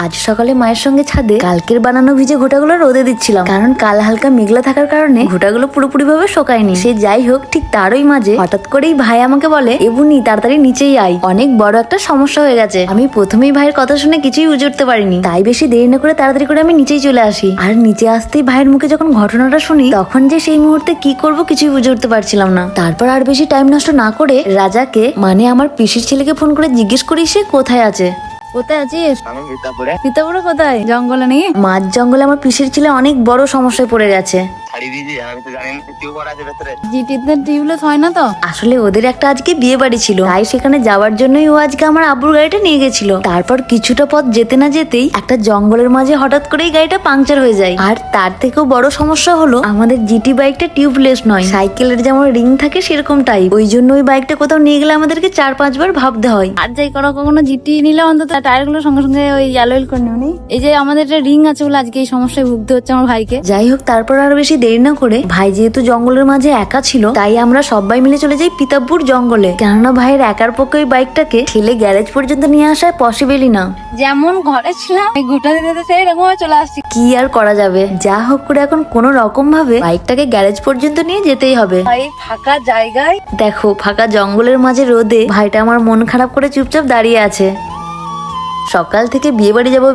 আজ সকালে মায়ের সঙ্গে ছাদে কালকের বানানো ভিজে ঘোটাগুলো রোদে দিচ্ছিলাম, কারণ কাল হালকা মেঘলা থাকার কারণে ঘোটাগুলো পুরোপুরি ভাবে শোকায়নি। সে যাই হোক, ঠিক তারই মাঝে হঠাৎ করেই ভাই আমাকে বলে, এবুনি তাড়াতাড়ি নিচেই আই, অনেক বড় একটা সমস্যা হয়ে গেছে। আমি প্রথমেই ভাইয়ের কথা শুনে কিছুই বুঝে উঠতে পারিনি, তাই বেশি দেরি না করে তাড়াতাড়ি করে আমি নিচেই চলে আসি। আর নিচে আসতেই ভাইয়ের মুখে যখন ঘটনাটা শুনি, তখন যে সেই মুহূর্তে কি করব কিছুই বুঝে উঠতে পারছিলাম না। তারপর আর বেশি টাইম নষ্ট না করে রাজাকে, মানে আমার পিসির ছেলেকে ফোন করে জিজ্ঞেস করি সে কোথায় আছে। কোথায় আছিস? পিতাপুরে কোথায়? জঙ্গলে নেই? মাঝ জঙ্গলে আমার পিসির ছেলে অনেক বড় সমস্যায় পড়ে গেছে। জিটিতে টিউবলেস হয় না তো? আসলে ওদের একটা আজকে বিয়ে বাড়ি ছিল, তাই সেখানে যাওয়ার জন্যই ও আজকে আমার আব্বুর গাড়িটা নিয়ে গেছিল। তারপর কিছুটা পথ যেতে না যেতেই একটা জঙ্গলের মাঝে হঠাৎ করেই গাড়িটা পাংচার হয়ে যায়। আর তার থেকেও বড় সমস্যা হলো, আমাদের জিটি বাইকটা টিউবলেস নয়, সাইকেলের যেমন রিং থাকে সেরকম টাইপ। ওই জন্য ওই বাইকটা কোথাও নিয়ে গেলে আমাদেরকে 4-5 বার ভাবতে হয়। আর যাই করো, কখনো জিটি নিলে অন্তত টায়ার গুলো সঙ্গে সঙ্গে ওই অ্যালয়েল করে নিও। এই যে আমাদের একটা রিং আছে বলে আজকে এই সমস্যায় ভুগতে হচ্ছে আমার ভাইকে। যাই হোক, তারপর আর বেশি দেরি না করে, ভাই যেহেতু জঙ্গলের মাঝে একা ছিল, তাই আমরা সবাই মিলে চলে যাই পিতাপুর জঙ্গলে। কেননা ভাইয়ের একার পক্ষে ওই বাইকটাকে ঠেলে গ্যারেজ পর্যন্ত নিয়ে আসা পসিবলই না। যেমন ঘরে ছিলাম এই ঘুটা দিতে সেই রকম চলে আসছি। কি আর করা যাবে, যা হোক করে এখন কোনো রকম ভাবে বাইকটাকে গ্যারেজ পর্যন্ত নিয়ে যেতেই হবে। এই ফাঁকা জায়গায় দেখো, ফাঁকা জঙ্গলের মাঝে রোদে ভাইটা আমার মন খারাপ করে চুপচাপ দাঁড়িয়ে আছে। সকাল থেকে বিয়ে বাড়ি যাবো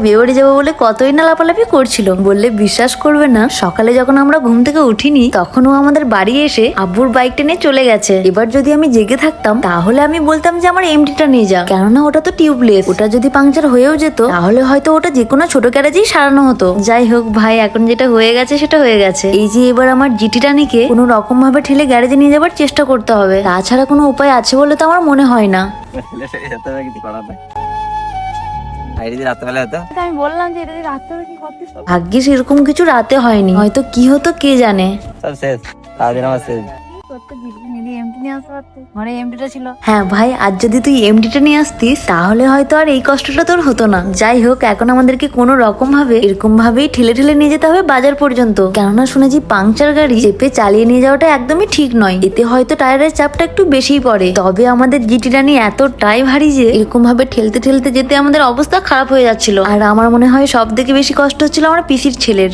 বলে কতই না লাপালাপি করছিল, বললে বিশ্বাস করবে না, সকালে যখন আমরা ঘুম থেকে উঠিনি তখন ও আমাদের বাড়ি এসে আব্বুর বাইকটা নিয়ে চলে গেছে। এবার যদি আমি জেগে থাকতাম তাহলে আমি বলতাম যে আমার এমটিটা নিয়ে যা, কেননা ওটা তো টিউবলেস, ওটা যদি পাংচার হয়েও যেত তাহলে হয়তো ওটা যে কোনো ছোট গ্যারেজেই সারানো হতো। যাই হোক ভাই, এখন যেটা হয়ে গেছে সেটা হয়ে গেছে। এই যে এবার আমার জিটিটা নিকে কোনো রকম ভাবে ঠেলে গ্যারেজে নিয়ে যাবার চেষ্টা করতে হবে, তাছাড়া কোনো উপায় আছে বলে তো আমার মনে হয় না। আমি বললাম যে এটা রাত্রে কি করতিস? ভাগ্যিস এরকম কিছু রাতে হয়নি, হয়তো কি হতো কে জানে। হ্যাঁ ভাই, আজ যদি তুই এমডিটা নিয়ে আসতিস তাহলে হয়তো আর এই কষ্টটা তোর হতো না। যাই হোক, এখন আমাদেরকে কোনো রকম ভাবে এরকম ভাবেই ঠেলে ঠেলে নিয়ে যেতে হবে বাজার পর্যন্ত, কেননা শুনেছি পাংচার গাড়ি চেপে চালিয়ে নিয়ে যাওয়াটা একদমই ঠিক নয়, এতে হয়তো টায়ারের চাপটা একটু বেশিই পড়ে। তবে আমাদের জিটিটা নিয়ে এতটাই ভারী যে এরকম ভাবে ঠেলতে ঠেলতে যেতে আমাদের অবস্থা খারাপ হয়ে যাচ্ছিল। আর আমার মনে হয় সব থেকে বেশি কষ্ট হচ্ছিল আমার পিসির ছেলের।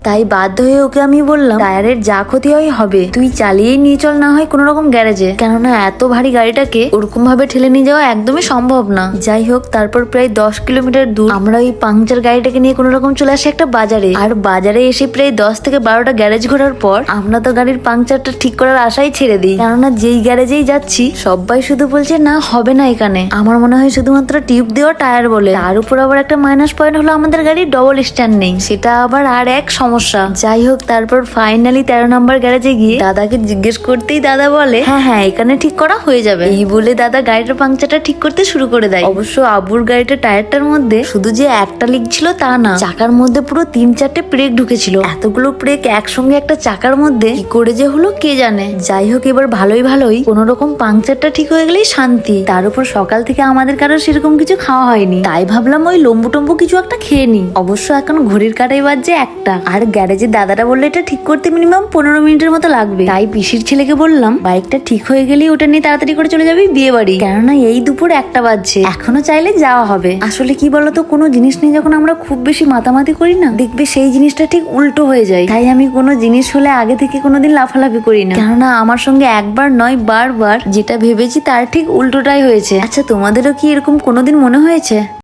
তাই বাধ্য হয়ে ওকে আমি বললাম, টায়ারের যা ক্ষতি হয় হবে, তুই চালিয়েই নিয়ে চল না হয় কোনো রকম গ্যারেজে, কেননা এত ভারী গাড়িটাকে ওরকম ভাবে ঠেলে নিয়ে যাওয়া একদমই সম্ভব না। যাই হোক, তারপর প্রায় 10 কিলোমিটার দূর আমরা ওই পাংচার গাড়িটাকে নিয়ে কোনো রকম চলে আসি একটা বাজারে। আর বাজারে এসে প্রায় 10 থেকে 12টা গ্যারেজ ঘোরার পর আমরা তো গাড়ির পাংচারটা ঠিক করার আশাই ছেড়ে দিই, কেননা যেই গ্যারেজেই যাচ্ছি সবাই শুধু বলছে না হবে না এখানে। আমার মনে হয় শুধুমাত্র টিউব দেওয়া টায়ার বলে। তার উপর আবার একটা মাইনাস পয়েন্ট হলো আমাদের গাড়ির ডবল স্ট্যান্ড নেই, সেটা আবার আর এক সমস্যা। যাই হোক, তারপর ফাইনালি 13 নম্বর গ্যারেজে গিয়ে দাদাকে জিজ্ঞেস করতেই দাদা বলে, হ্যাঁ এখানে ঠিক করা হয়ে যাবে। এই বলে দাদা গাড়িটার পাংচারটা ঠিক করতে শুরু করে দেয়। অবশ্য আব্বুর গাড়িটা টায়ারটার মধ্যে শুধু যে একটা লিক ছিল তা না, চাকার মধ্যে পুরো 3-4টে ব্রেক ঢুকেছিল। এতগুলো ব্রেক একসঙ্গে একটা চাকার মধ্যে কি করে যে হলো কে জানে। যাই হোক, এবার ভালোই কোন রকম পাংচারটা ঠিক হয়ে গেলেই শান্তি। তার উপর সকাল থেকে আমাদের কারো সেরকম কিছু খাওয়া হয়নি, তাই ভাবলাম ওই লম্বু টম্বু কিছু একটা খেয়ে নি। অবশ্য এখন ঘড়ির কাঁটাই বাজছে 1টা, আর গ্যারেজের দাদারা বললো এটা ঠিক করতে মিনিমাম 15 মিনিটের মতো লাগবে। তাই পিসির ছেলেকে বললাম, বাইকটা ঠিক হয়ে গেলেই ওটা নিয়ে তাড়াতাড়ি করে চলে যাবি বিয়ে বাড়ি, কেননা এই দুপুর 1টা বাজছে, এখনো চাইলে যাওয়া হবে। আসলে কি বলতো, কোনো জিনিস নিয়ে যখন আমরা খুব বেশি মাতামাতি করি না, দেখবে সেই জিনিসটা ঠিক উল্টো হয়ে যায়। তাই আমি কোনো জিনিস হলে আগে থেকে কোনোদিন লাফালাফি করি না, কেননা আমার সঙ্গে একবার নয় বারবার যেটা ভেবেছি তার ঠিক উল্টোটাই হয়েছে। আচ্ছা, তোমাদেরও কি এরকম কোনোদিন মনে হয়েছে?